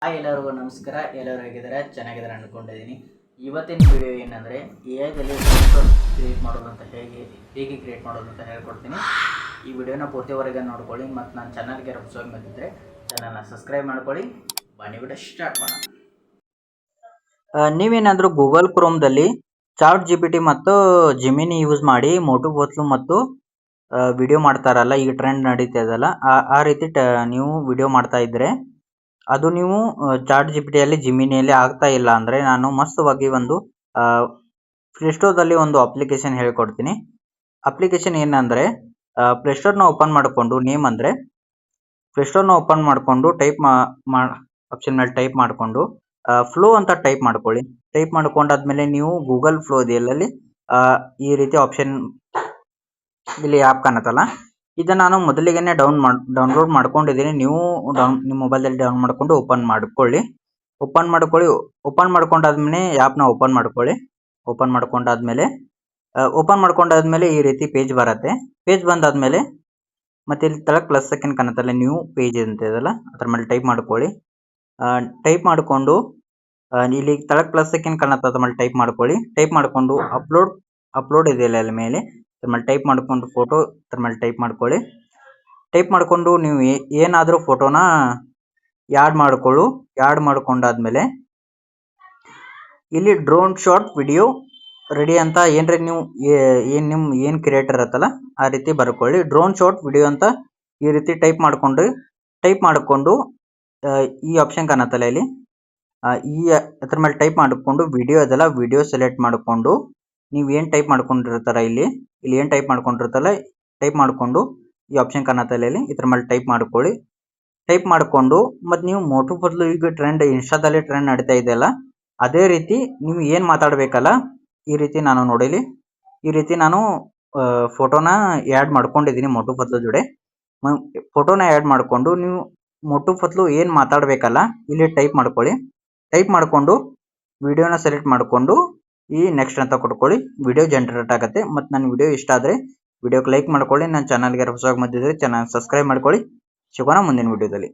Hi ಎಲ್ಲರಿಗೂ ನಮಸ್ಕಾರ. ಎಲ್ಲರೂ ಹೇಗಿದ್ದಾರೆ? ಚೆನ್ನಾಗಿದ್ದಾರೆ ಅಂದ್ಕೊಂಡಿದ್ದೀನಿ. ಇವತ್ತಿನ ವಿಡಿಯೋ ಏನಂದರೆ ಎಐದಲ್ಲಿ ಕ್ರಿಯೇಟ್ ಮಾಡೋದು ಅಂತ ಹೇಗೆ ಕ್ರಿಯೇಟ್ ಮಾಡೋದು ಅಂತ ಹೇಳ್ಕೊಡ್ತೀನಿ. ಈ ವಿಡಿಯೋನ ಪೂರ್ತಿವರೆಗೆ ನೋಡ್ಕೊಳ್ಳಿ ಮತ್ತು ನನ್ನ ಚಾನಲ್ಗೆ ಹೊಸದಾಗಿ ಬಂದಿದ್ದರೆ ಚಾನಲ್ನ ಸಬ್ಸ್ಕ್ರೈಬ್ ಮಾಡ್ಕೊಳ್ಳಿ. ಬನ್ನಿ ವಿಡಿಯೋ ಸ್ಟಾರ್ಟ್ ಮಾಡೋಣ. ನೀವೇನಾದರೂ ಗೂಗಲ್ ಕ್ರೋಮ್ದಲ್ಲಿ ಚಾಟ್ GPT ಮತ್ತು ಜಿಮಿನಿ ಯೂಸ್ ಮಾಡಿ ಮೋಟು ಪತ್ಲು ಮತ್ತು ವಿಡಿಯೋ ಮಾಡ್ತಾರಲ್ಲ, ಈಗ ಟ್ರೆಂಡ್ ನಡೀತಾ ಇದೆಯಲ್ಲ, ಆ ರೀತಿ ನೀವು ವಿಡಿಯೋ ಮಾಡ್ತಾ ಇದ್ದರೆ ಅದು ನೀವು ಚಾಟ್ GPTಯಲ್ಲಿ ಜಿಮಿನಿಯಲ್ಲಿ ಆಗ್ತಾ ಇಲ್ಲ ಅಂದರೆ ನಾನು ಮಸ್ತವಾಗಿ ಒಂದು ಪ್ಲೇಸ್ಟೋರ್ದಲ್ಲಿ ಒಂದು ಅಪ್ಲಿಕೇಶನ್ ಹೇಳ್ಕೊಡ್ತೀನಿ. ಅಪ್ಲಿಕೇಶನ್ ಏನಂದರೆ ಪ್ಲೇಸ್ಟೋರ್ನ ಓಪನ್ ಮಾಡಿಕೊಂಡು ನೇಮ್ ಅಂದರೆ ಪ್ಲೇಸ್ಟೋರ್ನ ಓಪನ್ ಮಾಡಿಕೊಂಡು ಟೈಪ್ ಆಪ್ಷನ್ ಮೇಲೆ ಟೈಪ್ ಮಾಡಿಕೊಂಡು ಫ್ಲೋ ಅಂತ ಟೈಪ್ ಮಾಡ್ಕೊಳ್ಳಿ. ಟೈಪ್ ಮಾಡ್ಕೊಂಡಾದ್ಮೇಲೆ ನೀವು ಗೂಗಲ್ ಫ್ಲೋ ಇದೆಯಲ್ಲ, ಈ ರೀತಿ ಆಪ್ಷನ್ ಇಲ್ಲಿ ಆ್ಯಪ್ ಕಾಣುತ್ತಲ್ಲ, ಇದನ್ನು ನಾನು ಮೊದಲಿಗೆ ಡೌನ್ಲೋಡ್ ಮಾಡ್ಕೊಂಡಿದ್ದೀನಿ. ನೀವು ನಿಮ್ಮ ಮೊಬೈಲಲ್ಲಿ ಡೌನ್ ಮಾಡಿಕೊಂಡು ಓಪನ್ ಮಾಡ್ಕೊಳ್ಳಿ. ಓಪನ್ ಮಾಡ್ಕೊಂಡಾದ್ಮೇಲೆ ಆ್ಯಪ್ನ ಓಪನ್ ಮಾಡ್ಕೊಂಡಾದ್ಮೇಲೆ ಈ ರೀತಿ ಪೇಜ್ ಬರುತ್ತೆ. ಪೇಜ್ ಬಂದಾದ್ಮೇಲೆ ಮತ್ತೆ ಇಲ್ಲಿ ತಳಗೆ ಪ್ಲಸ್ ಸೆಕೆಂಡ್ ಕಾಣುತ್ತಲ್ಲ, ನ್ಯೂ ಪೇಜ್ ಅಂತ ಇದೆಯಲ್ಲ, ಅದ್ರ ಮೇಲೆ ಟೈಪ್ ಮಾಡ್ಕೊಳ್ಳಿ. ಟೈಪ್ ಮಾಡಿಕೊಂಡು ಇಲ್ಲಿ ತಳಗೆ ಪ್ಲಸ್ ಸೆಕೆಂಡ್ ಕಾಣುತ್ತೆ, ಅದ್ರ ಮೇಲೆ ಟೈಪ್ ಮಾಡ್ಕೊಳ್ಳಿ. ಟೈಪ್ ಮಾಡಿಕೊಂಡು ಅಪ್ಲೋಡ್ ಇದೆಯಲ್ಲ ಅಲ್ಲಿ ಮೇಲೆ, ಅದ್ರ ಮೇಲೆ ಟೈಪ್ ಮಾಡಿಕೊಂಡು ಫೋಟೋ ಅದ್ರ ಮೇಲೆ ಟೈಪ್ ಮಾಡ್ಕೊಳ್ಳಿ. ಟೈಪ್ ಮಾಡಿಕೊಂಡು ನೀವು ಏನಾದರೂ ಫೋಟೋನ ಆ್ಯಡ್ ಮಾಡ್ಕೊಂಡಾದ್ಮೇಲೆ ಇಲ್ಲಿ ಡ್ರೋನ್ ಶಾಟ್ ವಿಡಿಯೋ ರೆಡಿ ಅಂತ ಏನ್ರಿ ನೀವು ಏನು ಕ್ರಿಯೇಟರ್ ಇರುತ್ತಲ್ಲ ಆ ರೀತಿ ಬರ್ಕೊಳ್ಳಿ. ಡ್ರೋನ್ ಶಾಟ್ ವಿಡಿಯೋ ಅಂತ ಈ ರೀತಿ ಟೈಪ್ ಮಾಡಿಕೊಂಡು ಈ ಆಪ್ಷನ್ ಕಾಣುತ್ತಲ್ಲ ಇಲ್ಲಿ, ಅದ್ರ ಮೇಲೆ ಟೈಪ್ ಮಾಡಿಕೊಂಡು ವಿಡಿಯೋ ಅದಲ್ಲ, ವಿಡಿಯೋ ಸೆಲೆಕ್ಟ್ ಮಾಡಿಕೊಂಡು ನೀವು ಏನು ಟೈಪ್ ಮಾಡ್ಕೊಂಡಿರ್ತಾರ ಇಲ್ಲಿ ಏನು ಟೈಪ್ ಮಾಡ್ಕೊಂಡಿರ್ತಲ್ಲ, ಟೈಪ್ ಮಾಡಿಕೊಂಡು ಈ ಆಪ್ಷನ್ ಕಾಣುತ್ತಲ್ಲ ಇಲ್ಲಿ, ಇದ್ರ ಮೇಲೆ ಟೈಪ್ ಮಾಡ್ಕೊಳ್ಳಿ. ಟೈಪ್ ಮಾಡಿಕೊಂಡು ಮತ್ತು ನೀವು ಮೋಟು ಪತ್ಲು ಈಗ ಇನ್ಸ್ಟಾದಲ್ಲಿ ಟ್ರೆಂಡ್ ನಡೀತಾ ಇದೆಯಲ್ಲ, ಅದೇ ರೀತಿ ನೀವು ಏನು ಮಾತಾಡಬೇಕಲ್ಲ, ಈ ರೀತಿ ನಾನು ಫೋಟೋನ ಆ್ಯಡ್ ಮಾಡ್ಕೊಂಡಿದ್ದೀನಿ ಮೋಟು ಪತ್ಲು ಜೊತೆ. ಫೋಟೋನ ಆ್ಯಡ್ ಮಾಡಿಕೊಂಡು ನೀವು ಮೋಟು ಪತ್ಲು ಏನು ಮಾತಾಡಬೇಕಲ್ಲ ಇಲ್ಲಿ ಟೈಪ್ ಮಾಡ್ಕೊಳ್ಳಿ. ಟೈಪ್ ಮಾಡಿಕೊಂಡು ವಿಡಿಯೋನ ಸೆಲೆಕ್ಟ್ ಮಾಡಿಕೊಂಡು ಈ ನೆಕ್ಸ್ಟ್ ಅಂತ ಕೊಟ್ಕೊಳ್ಳಿ. ವಿಡಿಯೋ ಜನರೇಟ್ ಆಗುತ್ತೆ. ಮತ್ತು ನನ್ನ ವಿಡಿಯೋ ಇಷ್ಟ ಆದರೆ ವಿಡಿಯೋಕ್ಕೆ ಲೈಕ್ ಮಾಡ್ಕೊಳ್ಳಿ. ನನ್ನ ಚಾನಲ್ಗೆ ಹೊಸದಾಗಿ ಬಂದಿದ್ದರೆ ಚಾನಲ್ ಸಬ್ಸ್ಕ್ರೈಬ್ ಮಾಡ್ಕೊಳ್ಳಿ. ಸಿಗೋಣ ಮುಂದಿನ ವಿಡಿಯೋದಲ್ಲಿ.